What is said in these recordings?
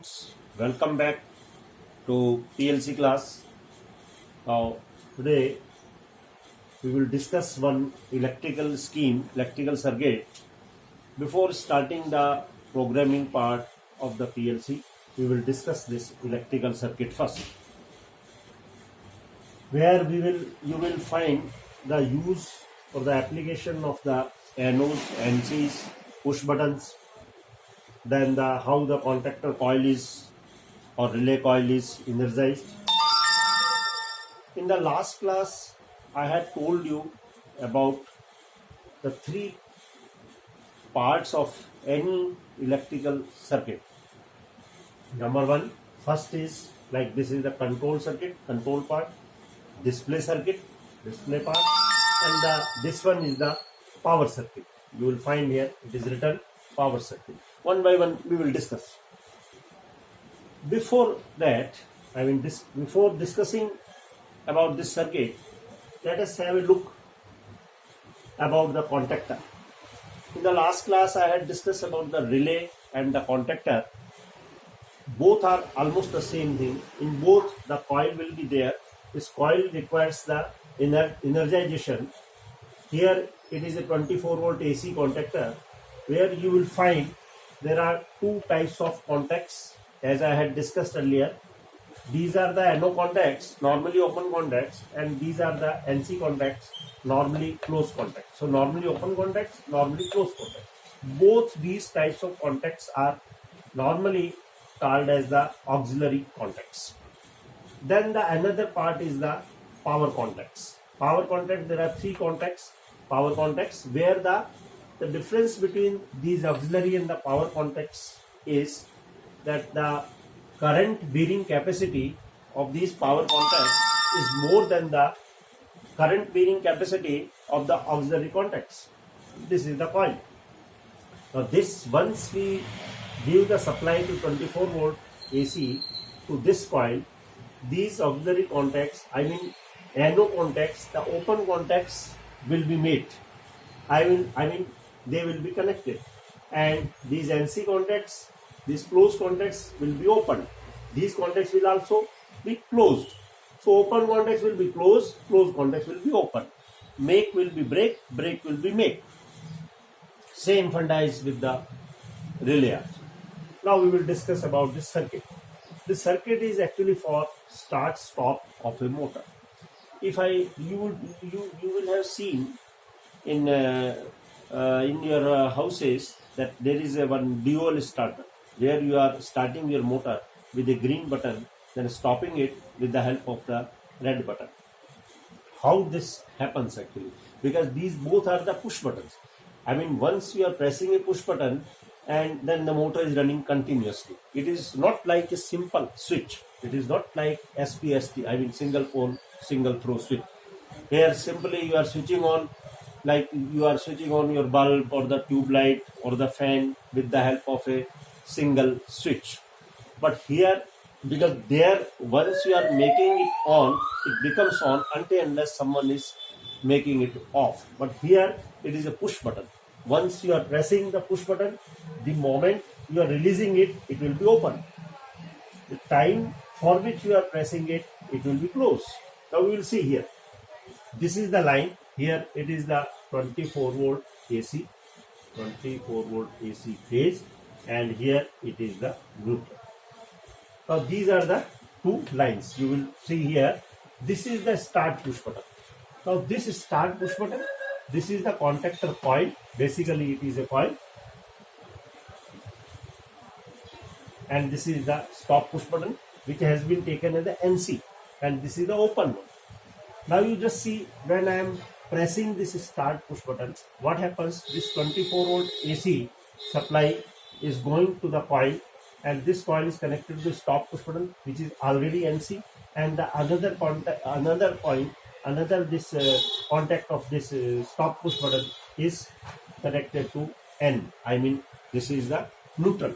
students, welcome back to PLC class. Now today we will discuss one electrical scheme, electrical circuit. Before starting the programming part of the PLC, we will discuss this electrical circuit first, where you will find the use or the application of the NOs, NCs, push buttons, then how the contactor coil is or relay coil is energized. In the last class, I had told you about the three parts of any electrical circuit. Number one, first is like this is the control circuit, control part, display circuit, display part, and this one is the power circuit. You will find here it is written power circuit. One by one we will discuss. Before that, before discussing about this circuit, let us have a look about the contactor. In the last class, I had discussed about the relay and the contactor. Both are almost the same thing. In both, the coil will be there. This coil requires the energization. Here, it is a 24 volt AC contactor, where you will find there are two types of contacts, as I had discussed earlier. These are the NO contacts, normally open contacts, and these are the NC contacts, normally closed contacts. So normally open contacts, normally closed contacts. Both these types of contacts are normally called as the auxiliary contacts. Then the another part is the power contacts. Power contact, there are three contacts, power contacts, where the difference between these auxiliary and the power contacts is that the current bearing capacity of these power contacts is more than the current bearing capacity of the auxiliary contacts. This is the coil. Now this, once we give the supply to 24 volt AC to this coil, these auxiliary contacts, NO contacts, the open contacts will be made. They will be connected, and these NC contacts, these closed contacts will be open. These contacts will also be closed. So open contacts will be closed, closed contacts will be open. Make will be break, break will be make. Same funda is with the relay. Now we will discuss about this circuit. This circuit is actually for start stop of a motor. You will have seen in your houses that there is a one dual starter, where you are starting your motor with a green button, then stopping it with the help of the red button. How this happens actually? Because these both are the push buttons. Once you are pressing a push button, and then the motor is running continuously. It is not like a simple switch. It is not like SPST, single pole, single throw switch. Here simply you are switching on, like you are switching on your bulb or the tube light or the fan with the help of a single switch. But here, because there, once you are making it on, it becomes on until unless someone is making it off. But here it is a push button. Once you are pressing the push button, the moment you are releasing it, it will be open. The time for which you are pressing it, it will be closed. Now we will see here. This is the line. Here it is the 24 volt AC, 24 volt AC phase, and here it is the neutral. Now these are the two lines. You will see here. This is the start push button. Now this is start push button. This is the contactor coil. Basically it is a coil. And this is the stop push button, which has been taken as the NC. And this is the open one. Now you just see, when I am pressing this start push button, what happens? This 24 volt AC supply is going to the coil, and this coil is connected to the stop push button, which is already NC, and the another contact of this stop push button is connected to N. This is the neutral.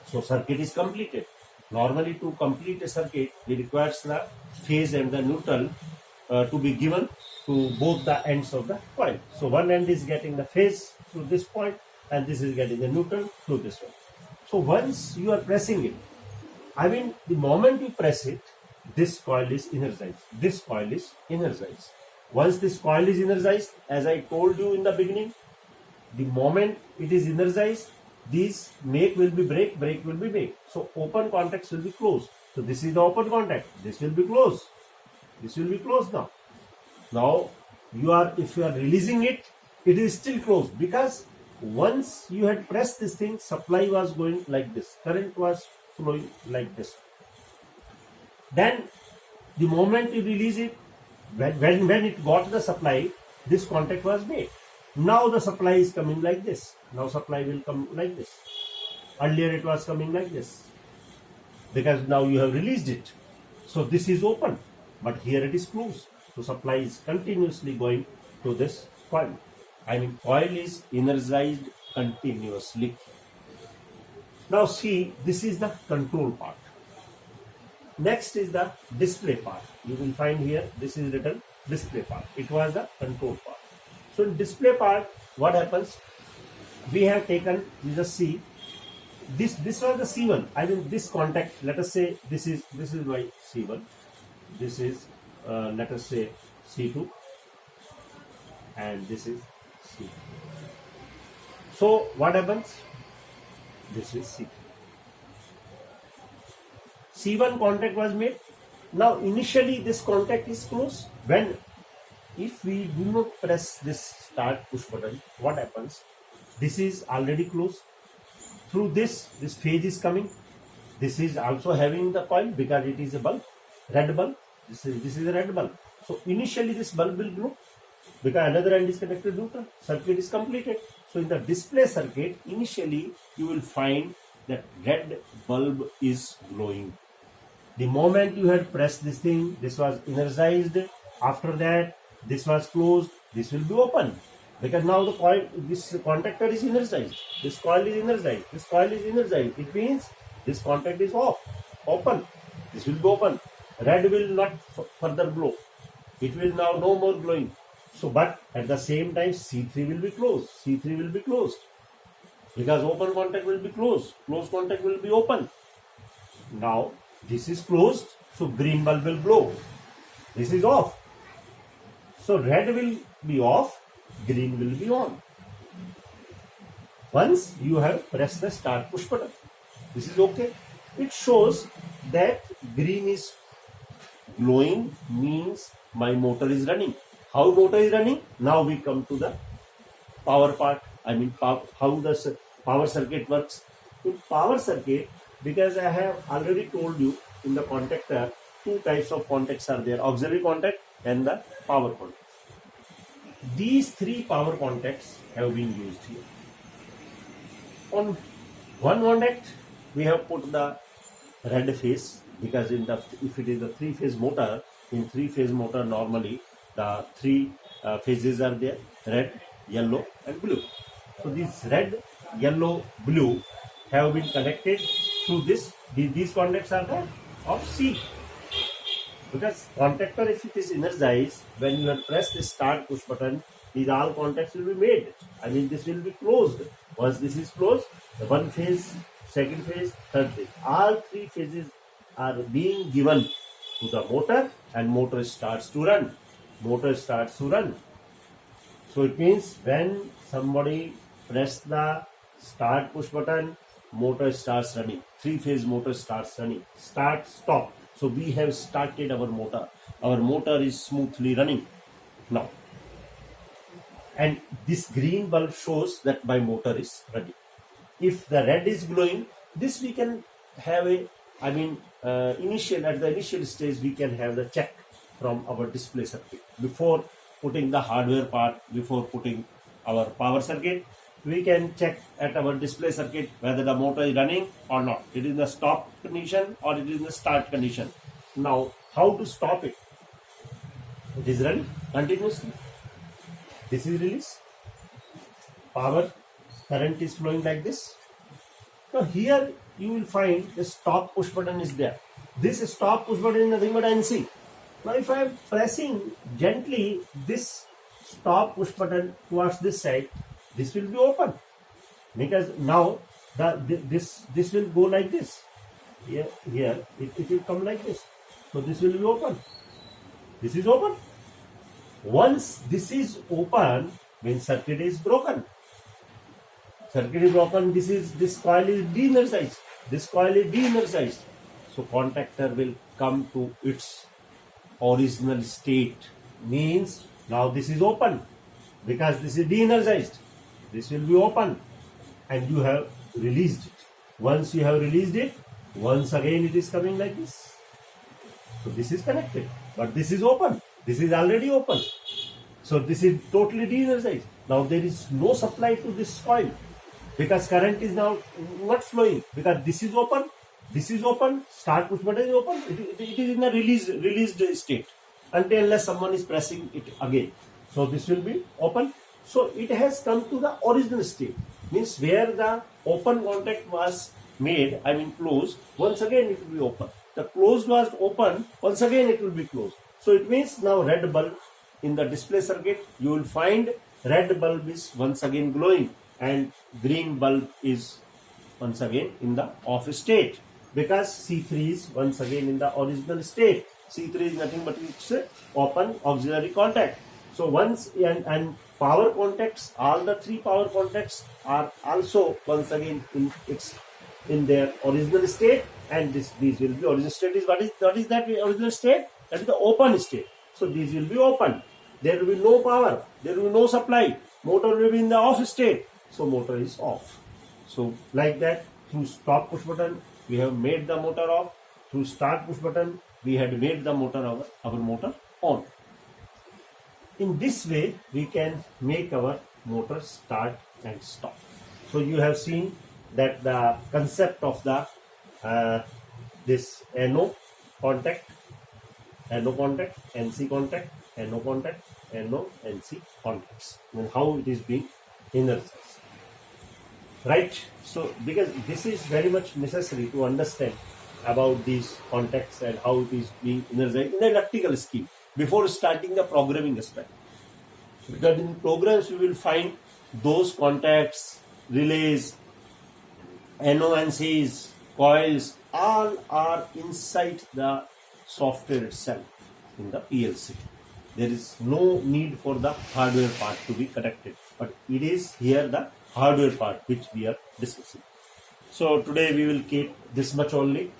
So circuit is completed. Normally, to complete a circuit, it requires the phase and the neutral to be given to both the ends of the coil. So one end is getting the phase to this point, and this is getting the neutral through this one. So once you are pressing it, I mean, the moment you press it, this coil is energized. This coil is energized. Once this coil is energized, as I told you in the beginning, the moment it is energized, these make will be break, break will be make. So open contacts will be closed. So this is the open contact. This will be closed. This will be closed now. Now if you are releasing it, it is still closed, because once you had pressed this thing, supply was going like this, current was flowing like this. Then the moment you release it, when it got the supply, this contact was made. Now the supply is coming like this. Now supply will come like this. Earlier it was coming like this, because now you have released it. So this is open, but here it is closed. So supply is continuously going to this coil. I mean, coil is energized continuously. Now see, this is the control part. Next is the display part. You will find here, this is written display part. It was the control part. So in display part, what happens? We have taken, you just see, this was the C1. I mean, this contact, let us say this is my C1. This is let us say C2, and this is C2. So what happens? This is C2. C1 contact was made. Now initially this contact is closed. If we do not press this start push button, what happens? This is already closed. Through this phase is coming. This is also having the coil, because it is a bulb, red bulb. This is a red bulb. So initially this bulb will glow, because another end is connected to neutral. Circuit is completed. So in the display circuit, initially you will find that red bulb is glowing. The moment you had pressed this thing, this was energized. After that, this was closed. This will be open, because now the coil, this contactor is energized. This coil is energized. This coil is energized. It means this contact is off, open. This will be open. Red will not further glow. It will now no more glowing. So, but at the same time, C3 will be closed. C3 will be closed, because open contact will be closed. Closed contact will be open. Now this is closed, so green bulb will blow. This is off. So red will be off, green will be on. Once you have pressed the start push button, this is okay. It shows that green is glowing, means my motor is running. How motor is running? Now we come to the power part. I mean, how the power circuit works. In power circuit, because I have already told you in the contactor, two types of contacts are there: auxiliary contact and the power contact. These three power contacts have been used here. On one contact, we have put the red phase, because if it is a three-phase motor, in three-phase motor normally the three phases are there: red, yellow and blue. So these red, yellow, blue have been connected through this. These contacts are the of C. Because contactor, if it is energized, when you have pressed the start push button, these all contacts will be made. I mean, this will be closed. Once this is closed, the one phase, second phase, third phase, all three phases are being given to the motor, and motor starts to run. Motor starts to run. So it means when somebody press the start push button, motor starts running. Three-phase motor starts running. Start, stop. So we have started our motor. Our motor is smoothly running now. And this green bulb shows that my motor is running. If the red is glowing, this we can have a, at the initial stage, we can have the check from our display circuit. Before putting the hardware part, before putting our power circuit, we can check at our display circuit whether the motor is running or not. It is in the stop condition or it is in the start condition. Now, how to stop it? It is running continuously. This is release. Power current is flowing like this. Now here you will find the stop push button is there. This stop push button is nothing but NC. Now if I am pressing gently this stop push button towards this side, this will be open, because now this will go like this. Here it will come like this. So this will be open. This is open. Once this is open, means circuit is broken. Circuit is broken. This coil is de-energized. This coil is de-energized. So contactor will come to its original state. Means now this is open because this is de-energized. This will be open, and you have released it. Once you have released it, once again it is coming like this. So this is connected, but this is open. This is already open. So this is totally de-energized. Now there is no supply to this coil because current is now not flowing because this is open. This is open. Start push button is open. It is in a released state until unless someone is pressing it again. So this will be open. So it has come to the original state. Means where the open contact was made, I mean closed, once again it will be open. The closed was open, once again it will be closed. So it means now red bulb in the display circuit, you will find red bulb is once again glowing and green bulb is once again in the off state because C3 is once again in the original state. C3 is nothing but it's a open auxiliary contact. So once and power contacts, all the three power contacts are also once again in their original state, and these will be original state is what is that original state? That is the open state. So these will be open. There will be no power. There will be no supply. Motor will be in the off state. So motor is off. So like that, through stop push button, we have made the motor off. Through start push button, we had made the motor our motor on. In this way, we can make our motor start and stop. So you have seen that the concept of the this NO contact, NC contact, NO contact, NO, NC contacts, and how it is being energized. Right? So because this is very much necessary to understand about these contacts and how it is being energized in the electrical scheme before starting the programming aspect. Because in programs we will find those contacts, relays, NONCs, coils, all are inside the software itself in the PLC. There is no need for the hardware part to be connected, but it is here the hardware part which we are discussing. So today we will keep this much only.